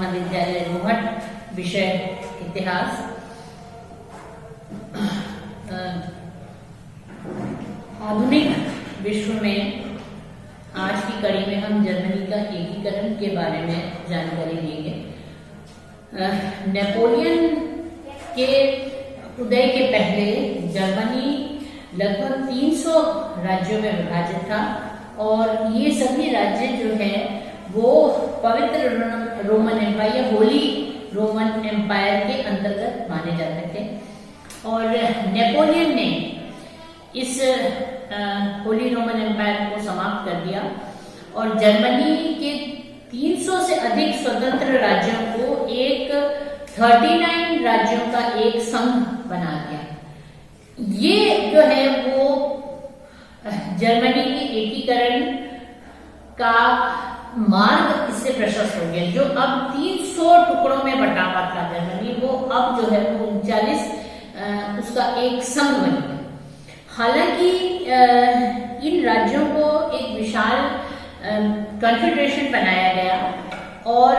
महाविद्यालय रोहट, विषय इतिहास। आधुनिक विश्व में आज की कड़ी में हम जर्मनी का एकीकरण के बारे में जानकारी देंगे। नेपोलियन के उदय के पहले जर्मनी लगभग 300 राज्यों में विभाजित था और ये सभी राज्य जो है वो पवित्र रोमन एम्पायर या होली रोमन एम्पायर के अंतर्गत माने जाते थे। और नेपोलियन ने इस होली रोमन एम्पायर को समाप्त कर दिया और जर्मनी के 300 से अधिक स्वतंत्र राज्यों को एक 39 राज्यों का एक संघ बना दिया। ये जो है वो जर्मनी के एकीकरण का मार्ग इससे प्रशस्त हो गया। जो अब 300 टुकड़ों में बटा हुआ था जर्मनी, वो अब जो है वो 39 उसका एक संघ बन गया। हालांकि इन राज्यों को एक विशाल कॉन्फेडरेशन बनाया गया और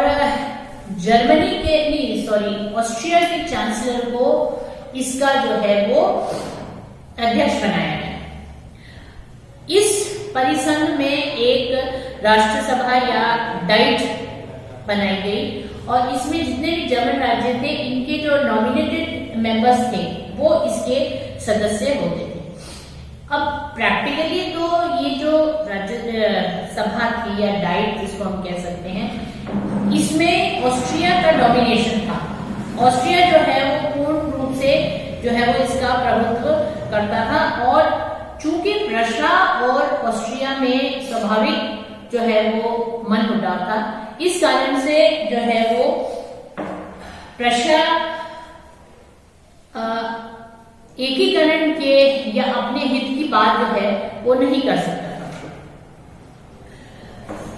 ऑस्ट्रिया के चांसलर को इसका जो है वो अध्यक्ष बनाया गया। इस परिसंघ में एक राष्ट्रसभा या डाइट बनाई गई और इसमें जितने भी जर्मन राज्य थे इनके जो नॉमिनेटेड मेंबर्स थे वो इसके सदस्य होते थे। अब प्रैक्टिकली तो ये जो राज्य सभा थी या डाइट जिसको हम कह सकते हैं, इसमें ऑस्ट्रिया का डोमिनेशन था। ऑस्ट्रिया जो है वो पूर्ण रूप से जो है वो इसका प्रभुत्व करता था और चूंकि प्रशा और ऑस्ट्रिया में स्वाभाविक जो है वो मनमुटाव था, इस कारण से जो है वो प्रशा एकीकरण के या अपने हित की बात जो है वो नहीं कर सकता था।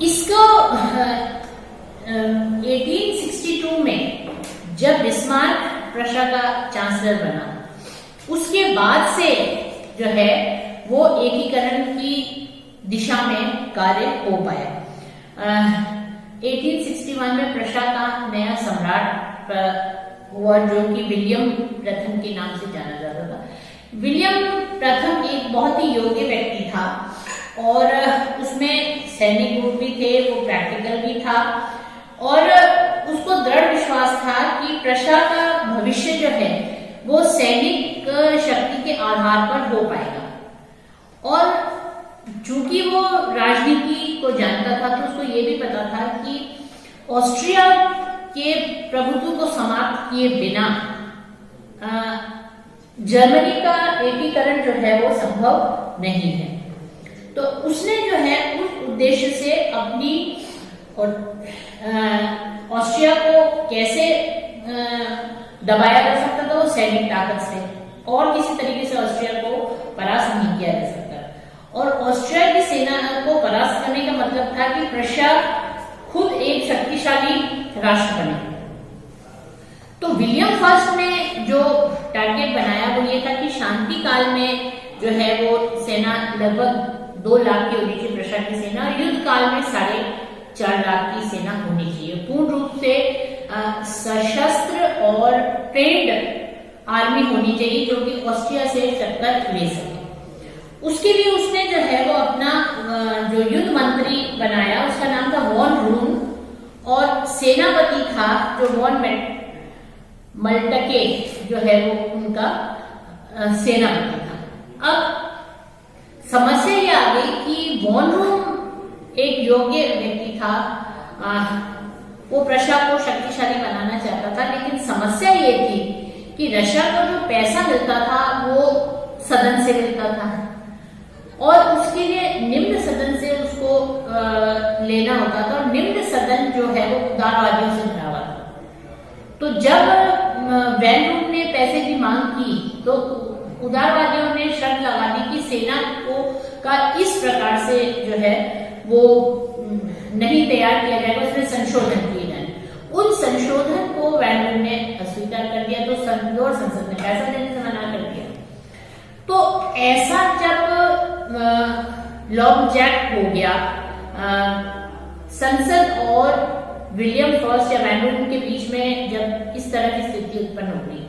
इसको 1862 में जब बिस्मार्क प्रशा का चांसलर बना, उसके बाद से जो है वो एकीकरण की दिशा में कार्य हो पाया। 1861 में प्रशा का नया सम्राट हुआ जो कि विलियम प्रथम के नाम से जाना जाता था। विलियम प्रथम एक बहुत ही योग्य व्यक्ति था और उसमें सैनिक गुण भी थे, वो प्रैक्टिकल भी था और उसको दृढ़ विश्वास था कि प्रशा का भविष्य जो है वो सैनिक शक्ति के आधार पर हो पाएगा। और चूंकि वो राजनीति को जानता था तो उसको ये भी पता था कि ऑस्ट्रिया के प्रभुत्व को समाप्त किए बिना जर्मनी का एकीकरण जो है वो संभव नहीं है। तो उसने जो है उस उद्देश्य से अपनी और ऑस्ट्रिया को कैसे दबाया जा सकता था, वो सैनिक ताकत से, और किसी तरीके से ऑस्ट्रिया को परास्त नहीं किया जा सकता। और ऑस्ट्रिया की सेना को परास्त करने का मतलब था कि प्रशा खुद एक शक्तिशाली राष्ट्र बने। तो विलियम फर्स्ट ने जो टारगेट बनाया वो ये था कि शांति काल में जो है वो सेना लगभग 2 लाख की होनी चाहिए प्रशा की सेना, और युद्ध काल में 4.5 लाख की सेना होनी चाहिए, पूर्ण रूप से सशस्त्र और ट्रेंड आर्मी होनी चाहिए जो कि ऑस्ट्रिया से टक्कर ले सके। उसके लिए उसने जो है वो अपना जो युद्ध मंत्री बनाया, उसका नाम था वॉन रून, और सेनापति था जो वॉन मल्टके जो है वो उनका सेनापति था। अब समस्या ये आ गई कि वॉन रून एक योग्य व्यक्ति था, वो प्रशा को शक्तिशाली बनाना चाहता था, लेकिन समस्या ये थी कि रशिया को जो पैसा मिलता था वो सदन से मिलता था और उसके लिए निम्न सदन से उसको लेना होता था, और निम्न सदन जो है वो उदारवादियों से भरा हुआ था। तो जब वैन रूम ने पैसे की मांग की तो उदारवादियों ने शर्त लगा दी कि सेना को का इस प्रकार से जो है वो नहीं तैयार किया जाएगा, उसमें संशोधन किए जाए। उन संशोधन को वैन रूम ने अस्वीकार कर दिया, तो संसद ने पैसा देने से मना कर दिया। तो ऐसा जब लॉन्ग जैक हो गया, संसद और विलियम फर्स्ट या वैन रूट के बीच में जब इस तरह की स्थिति उत्पन्न हो गई,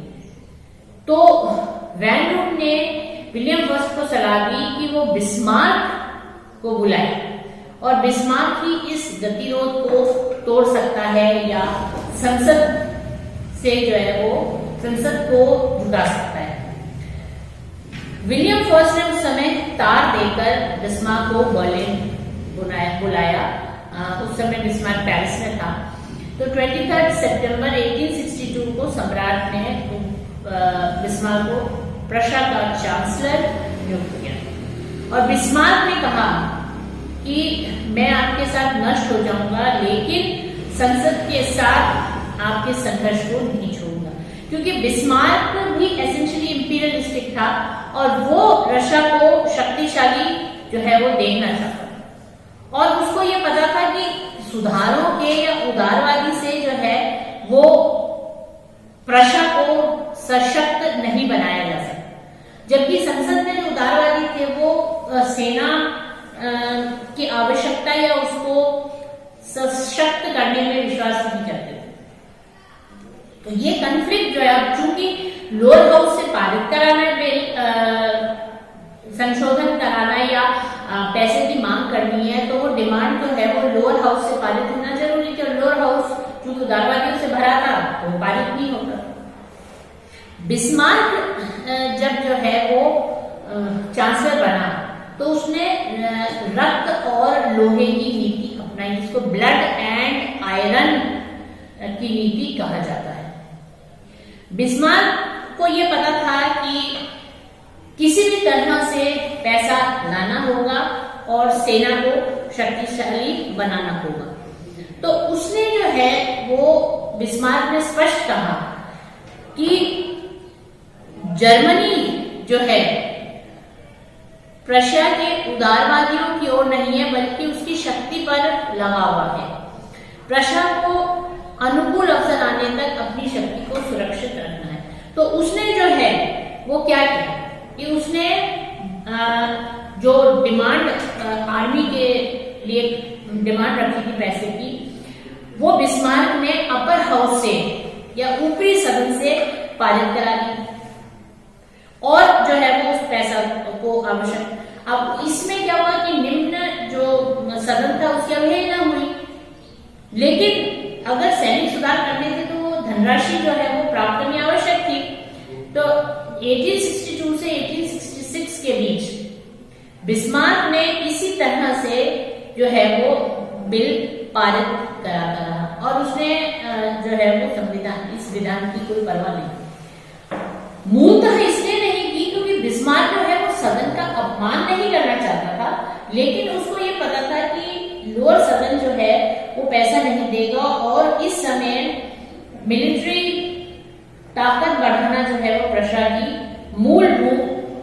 तो वैन रूट ने विलियम फर्स्ट को सलाह दी कि वो बिस्मार्क को बुलाए और बिस्मार्क ही इस गतिरोध को तोड़ सकता है या संसद से जो है वो संसद को जुटा सकता है। विलियम फर्स्ट ने उस समय तार देकर बिस्मार्क को बर्लिन बुलाया। उस समय बिस्मार्क पेरिस में था। तो 23 सितंबर 1862 को सम्राट ने बिस्मार्क को प्रशा का चांसलर नियुक्त किया और बिस्मार्क ने कहा कि मैं आपके साथ नष्ट हो जाऊंगा, लेकिन संसद के साथ आपके संघर्ष को नहीं छोड़ूंगा, क्योंकि बिस्मार्क भी एसेंशियली इंपीरियलिस्टिक था और वो रशिया को शक्तिशाली जो है वो देखना चाहता था और उसको ये पता था कि सुधारों के या उदारवादी से जो है वो प्रशा को सशक्त नहीं बनाया जा सकता, जबकि संसद में जो उदारवादी थे वो सेना की आवश्यकता या उसको सशक्त करने में विश्वास नहीं करते थे। तो ये कॉन्फ्लिक्ट जो है, अब चूंकि लोअर हाउस से पारित कराना बिल, संशोधन कराना या पैसे की मांग करनी है, तो वो डिमांड जो है वो लोअर हाउस से पारित होना जरूरी थी और लोअर हाउस चूंकि उदारवादियों से भरा था तो वो पारित नहीं होता। बिस्मार्क जब जो है वो चांसलर बना तो उसने रक्त और लोहे की नीति अपनाई, जिसको ब्लड एंड आयरन की नीति कहा जाता है। बिस्मार्क को यह पता था कि किसी भी तरह से पैसा लाना होगा और सेना को शक्तिशाली बनाना होगा। तो उसने जो है वो बिस्मार्क ने स्पष्ट कहा कि जर्मनी जो है प्रशिया के उदारवादियों की ओर नहीं है, बल्कि उसकी शक्ति पर लगा हुआ है। प्रशिया को अनुकूल अवसर आने तक अपनी शक्ति को सुरक्षित रखना है। तो उसने जो है वो क्या किया कि उसने जो डिमांड आर्मी के लिए डिमांड रखी थी पैसे की, वो बिस्मार्क ने अपर हाउस से या ऊपरी सदन से पारित करा दी और जो है वो उस पैसा को आवश्यक। अब इसमें क्या हुआ कि निम्न जो सदन था उसकी अवहेलना हुई, लेकिन अगर सैनिक सुधार करने थे तो वो धनराशि जो है वो प्राप्त करनी आवश्यक थी। तो 1862 से 1866 के बीच बिस्मार्क ने इसी तरह से जो है वो बिल पारित कराता रहा और उसने जो है वो संविधान इस विधान की कोई परवाह नहीं। मूलतः इसलिए नहीं की क्योंकि बिस्मार्क जो है वो सदन का अपमान नहीं करना चाहता था, लेकिन उसको ये पता था कि लोअर सदन जो है वो पैसा नहीं देगा और इस समय मिलिट्री ताकत बढ़ाना जो है वो प्रशा की मूलभूत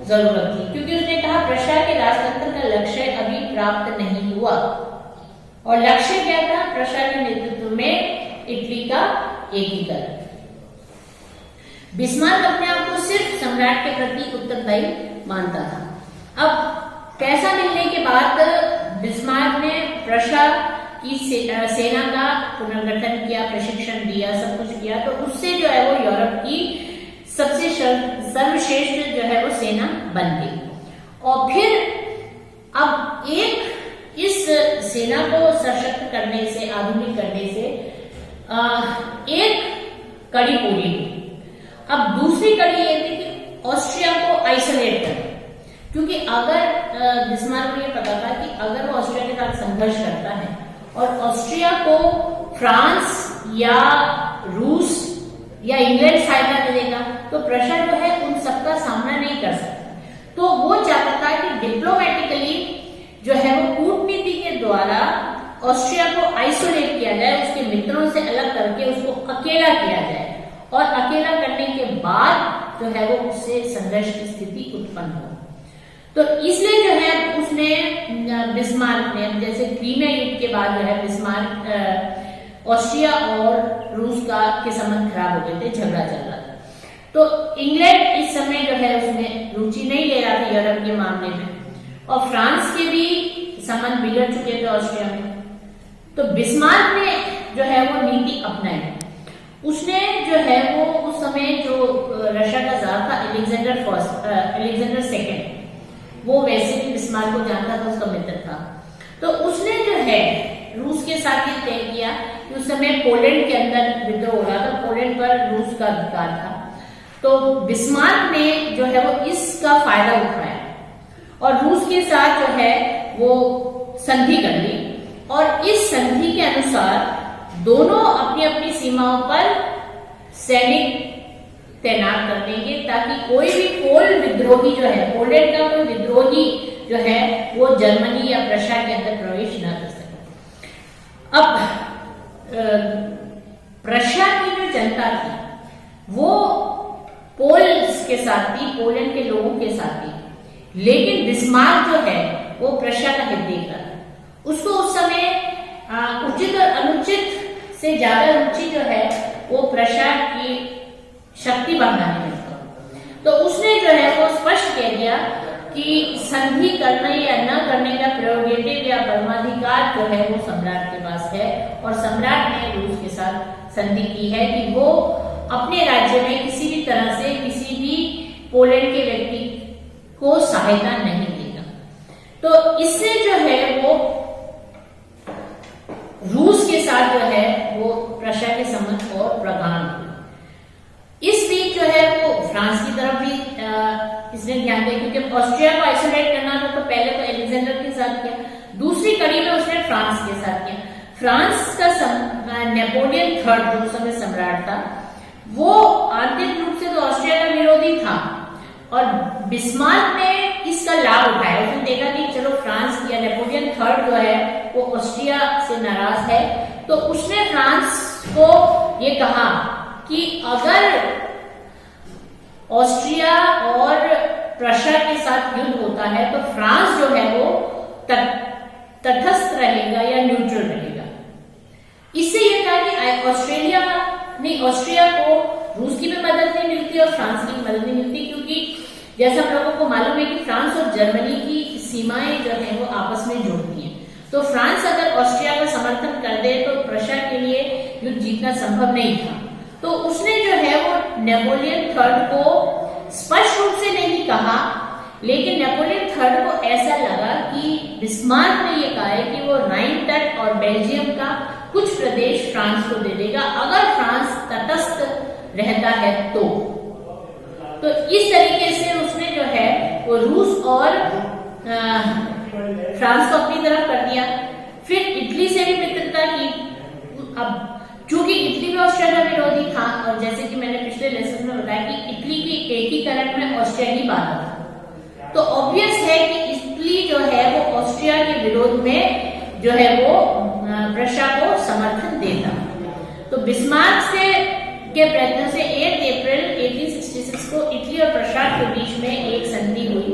जरूरत थी, क्योंकि उसने कहा प्रशा के राजतंत्र का लक्ष्य अभी प्राप्त नहीं हुआ और लक्ष्य क्या था? प्रशा के नेतृत्व में इटली का एकीकरण। बिस्मार्क अपने आप को सिर्फ सम्राट के प्रति उत्तरदायी मानता था। अब पैसा मिलने के बाद बिस्मार्क ने प्रशा की सेना का पुनर्गठन किया, प्रशिक्षण दिया, सब कुछ किया। तो उससे जो है वो यूरोप की सबसे सर्वश्रेष्ठ जो है वो सेना बन गई। और फिर अब इस सेना को सशक्त करने से, आधुनिक करने से एक कड़ी पूरी हुई। अब दूसरी कड़ी ये थी कि ऑस्ट्रिया को आइसोलेट करना, क्योंकि अगर बिस्मार्क को ये पता था कि अगर वो ऑस्ट्रिया के साथ संघर्ष करता है और ऑस्ट्रिया को फ्रांस या रूस या इंग्लैंड सहायता देगा तो प्रशा जो है उन सबका सामना नहीं कर सकता। तो वो चाहता था कि डिप्लोमेटिकली जो है वो कूटनीति के द्वारा ऑस्ट्रिया को आइसोलेट किया जाए, उसके मित्रों से अलग करके उसको अकेला किया जाए और अकेला करने के बाद जो है वो उससे संघर्ष की स्थिति उत्पन्न हो। तो इसलिए जो है उसने बिस्मार्क ने, जैसे क्रीमिया युद्ध के बाद जो है बिस्मार्क ऑस्ट्रिया और रूस के संबंध खराब हो गए थे, झगड़ा चल रहा था। तो इंग्लैंड इस समय जो है उसमें रुचि नहीं ले रहा था यूरोप के मामले में और फ्रांस के भी संबंध बिगड़ चुके थे ऑस्ट्रिया में। तो बिस्मार्क ने जो है वो नीति अपनाई। उसने जो है वो उस समय जो रशिया का जार था अलेक्जेंडर सेकेंड, वो वैसे भी बिस्मार्क को जानता था, उसका मित्र था। तो उसने जो है रूस के साथ ये तय किया कि उस समय पोलैंड के अंदर विद्रोह हो रहा था, पोलैंड पर रूस का अधिकार था। तो बिस्मार्क ने जो है वो इसका फायदा उठाया और रूस के साथ जो है वो संधि कर ली, और इस संधि के अनुसार दोनों अपनी अपनी सीमाओं पर सैनिक तैनात कर देंगे, ताकि कोई भी पोल विद्रोही जो है, पोलैंड का कोई विद्रोही जो है वो जर्मनी या प्रशा के अंदर प्रवेश न कर सके। अब प्रशा की जो जनता थी वो पोल्स के साथ थी, पोलैंड के लोगों के साथ थी, लेकिन बिस्मार्क जो है वो प्रशा का हित देख रहा था। उसको उस समय उचित और अनुचित से ज्यादा रुचि जो है वो प्रशा की शक्ति बढ़ाने में था। तो उसने जो है वो स्पष्ट कह दिया कि संधि करने या न करने का प्रेरोगेटिव या परमाधिकार जो है वो सम्राट के पास है, और सम्राट ने रूस के साथ संधि की है कि वो अपने राज्य में किसी भी तरह से किसी भी पोलैंड के व्यक्ति को सहायता नहीं देगा। तो इससे जो है वो रूस के साथ जो है वो प्रशा के संबंध और प्रगाढ़ हुए। इस बीच जो है वो फ्रांस की तरफ भी इसने ध्यान दिया, क्योंकि ऑस्ट्रिया को आइसोलेट करना था, तो पहले तो अलेक्जेंडर के साथ किया, दूसरी कड़ी में उसने फ्रांस के साथ किया। फ्रांस का नेपोलियन थर्ड जो उस समय सम्राट था, वो आंतरिक रूप से तो ऑस्ट्रिया का विरोधी था, और बिस्मार्क ने इसका लाभ उठाया। उसने देखा कि चलो फ्रांस या नेपोलियन थर्ड जो है वो ऑस्ट्रिया से नाराज है, तो उसने फ्रांस को ये कहा कि अगर ऑस्ट्रिया और प्रशा के साथ युद्ध होता है तो फ्रांस जो है वो तटस्थ रहेगा या न्यूट्रल रहेगा। इससे यह था कि ऑस्ट्रिया को रूस की भी मदद नहीं मिलती और फ्रांस की भी मदद नहीं मिलती, क्योंकि जैसा हम लोगों को मालूम है कि फ्रांस और जर्मनी की सीमाएं जो है वो आपस में जुड़ती हैं। तो फ्रांस अगर ऑस्ट्रिया का समर्थन कर दे तो प्रशा के लिए युद्ध जीतना संभव नहीं था। तो उसने जो है वो नेपोलियन थर्ड को स्पष्ट रूप से नहीं कहा, लेकिन नेपोलियन थर्ड को ऐसा लगा कि बिस्मार्क ने ये कहा है कि वो राइन तट और बेल्जियम का कुछ प्रदेश फ्रांस को दे देगा अगर फ्रांस तटस्थ रहता है तो इस तरीके से उसने जो है वो रूस और फ्रांस को अपनी तरफ कर दिया। फिर इटली से भी मित्रता की। अब चूंकि इटली में ऑस्ट्रिया का विरोधी था, और जैसे कि मैंने पिछले लेसन में बताया कि इटली की एकीकरण में ऑस्ट्रिया ही बाधा था, तो ऑब्वियस है कि इटली जो है वो ऑस्ट्रिया के विरोध में जो है वो प्रशा को समर्थन देता। तो बिस्मार्क से के प्रयत्न से 8 अप्रैल 1866 को इटली और प्रशा के बीच में एक संधि हुई,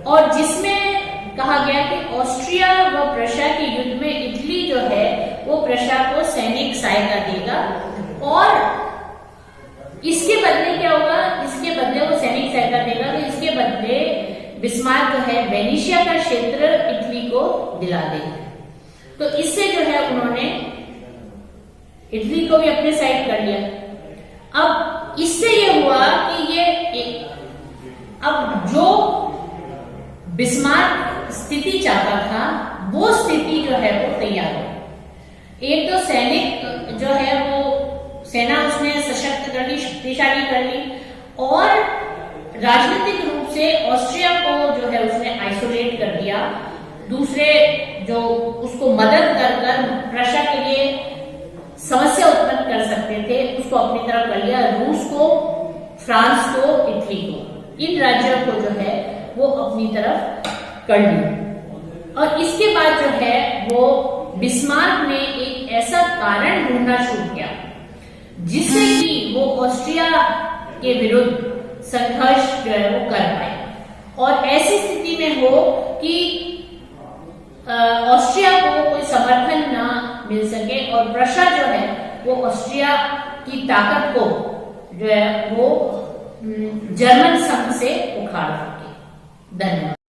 और जिसमें कहा गया कि ऑस्ट्रिया व प्रशा के युद्ध में इटली जो है वो प्रशा को सैनिक सहायता देगा, और इसके बदले क्या होगा, इसके बदले वो सैनिक सहायता देगा, तो इसके बदले बिस्मार्क जो है वेनिशिया का क्षेत्र इटली को दिला देगा। तो इससे जो है उन्होंने इटली को भी अपने साइड कर लिया। अब इससे ये हुआ कि अब जो बिस्मार्क स्थिति चाहता था वो स्थिति जो है वो तैयार हो। एक तो सैनिक जो है वो सेना उसने सशक्त कर ली, शक्तिशाली कर ली, और राजनीतिक रूप से ऑस्ट्रिया को जो है उसने आइसोलेट कर दिया। दूसरे जो उसको मदद कर प्रशा के लिए समस्या उत्पन्न कर सकते थे उसको अपनी तरफ कर लिया, रूस को, फ्रांस को, इटली को, इन राज्यों को जो है वो अपनी तरफ कर लिया। और इसके बाद जो है वो बिस्मार्क ने एक ऐसा कारण ढूंढना शुरू किया जिससे कि वो ऑस्ट्रिया के विरुद्ध संघर्ष जो है वो कर पाए, और ऐसी स्थिति में हो कि ऑस्ट्रिया को कोई समर्थन ना मिल सके और प्रशा जो है वो ऑस्ट्रिया की ताकत को जो है वो जर्मन संघ से उखाड़ सके। धन्यवाद।